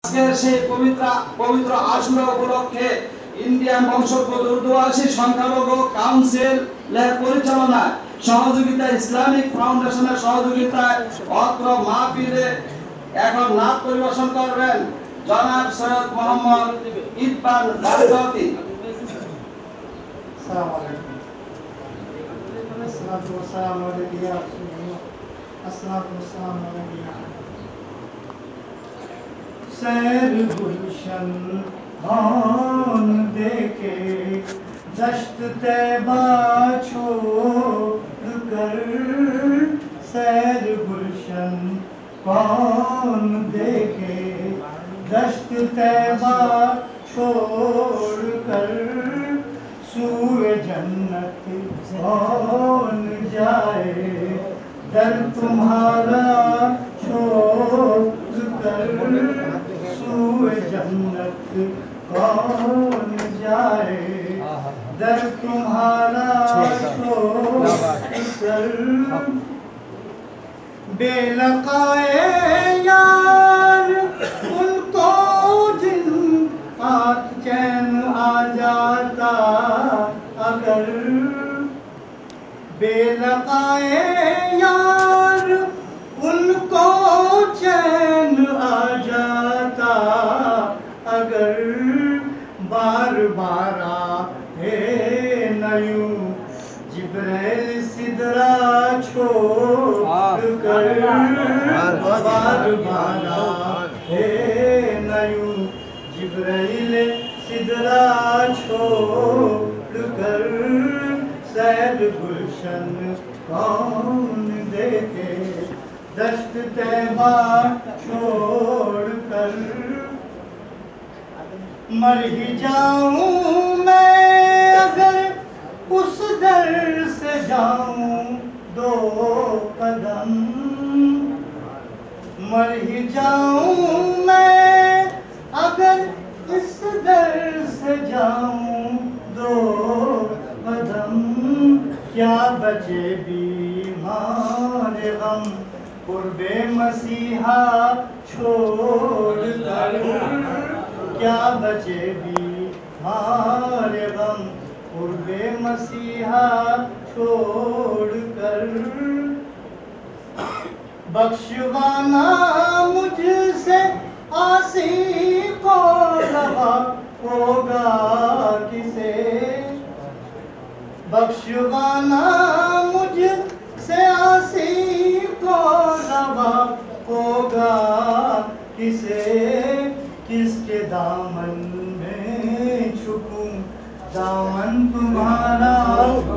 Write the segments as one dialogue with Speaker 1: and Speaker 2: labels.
Speaker 1: আজকের সেই পবিত্র আশুরা উপলক্ষে ইন্ডিয়ান বংশোদ্ভূত উর্দুভাষী সংখ্যালঘু কাউন্সিলের পরিচালনায় সহযোগিতায় ইসলামিক ফাউন্ডেশনের সহযোগিতায় অত্র মাহফিলে এখন নাচ পরিবেশন করবেন জনাব সৈয়দ মোহাম্মদ ইকবাল বারকাতি।
Speaker 2: আসসালামু আলাইকুম। আসসালাতু ওয়াসসালামু আলাইকা ইয়া রাসূলুল্লাহ। আসসালাতু ওয়াসসালামু আলাইকা। सैर गुलशन कौन देखे दश्त तैबा छोड़ कर, सैर गुलशन कौन देखे दश्त तैबा छोड़ कर, सूए जन्नत कौन जाए दर तुम्हारा छोड़ कर, सूए जन्नत कौन जाए दर तुम्हारा छोड़ कर, बेलकाए यार उनको जिन आँख चैन आ जाता अगर, बेलकाए यार उनको चैन आ जाता अगर, बार बार आए न यूं जिब्राइल सिदरा छोड़ कर, बार बार आए न यूं जिब्राइल सिदरा छोड़ कर, सैर गुलशन कौन देखे दश्त तैबा छोड़ कर, मर ही जाऊं मैं अगर उस दर से जाऊं दो कदम, मर ही जाऊं मैं अगर इस दर से जाऊं दो कदम, क्या बचे बीमार गम कुर्बे मसीहा छोड़ कर, क्या बचे बीमार गम कुर्बे मसीहा छोड़ कर, बख्शवाना मुझसे आसी को रवा होगा किसे, बख्शवाना मुझसे आसी को रवा होगा किसे, किसके दामन में छुपूं दामन तुम्हारा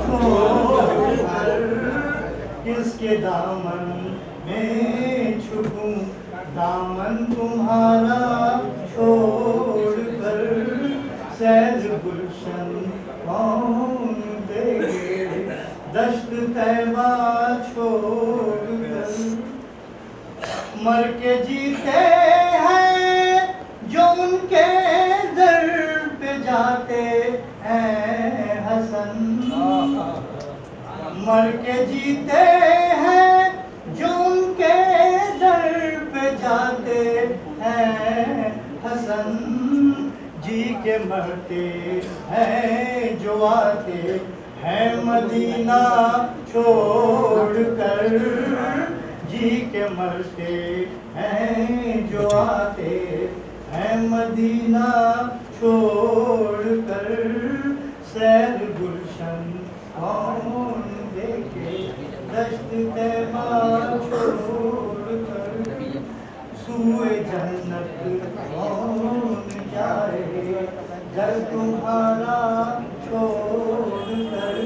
Speaker 2: छोड़ कर, किसके दामन में छुपूं दामन तुम्हारा छोड़ कर, सैर गुलशन कौन देखे दश्त तैबा छोड़ कर, मर के जीते हैं जो उनके दर पे जाते हैं हसन, मर के जीते हैं जो उनके दर पे जाते हैं हसन, जी के मरते हैं जो आते हैं मदीना छोड़ कर, जी के मरते हैं जो आते हैं मदीना छोड़ कर, सैर गुलशन कौन देखे दश्त तैबा छोड़ कर, सूए जन्नत कौन जाए दर तुम्हारा छोड़ कर।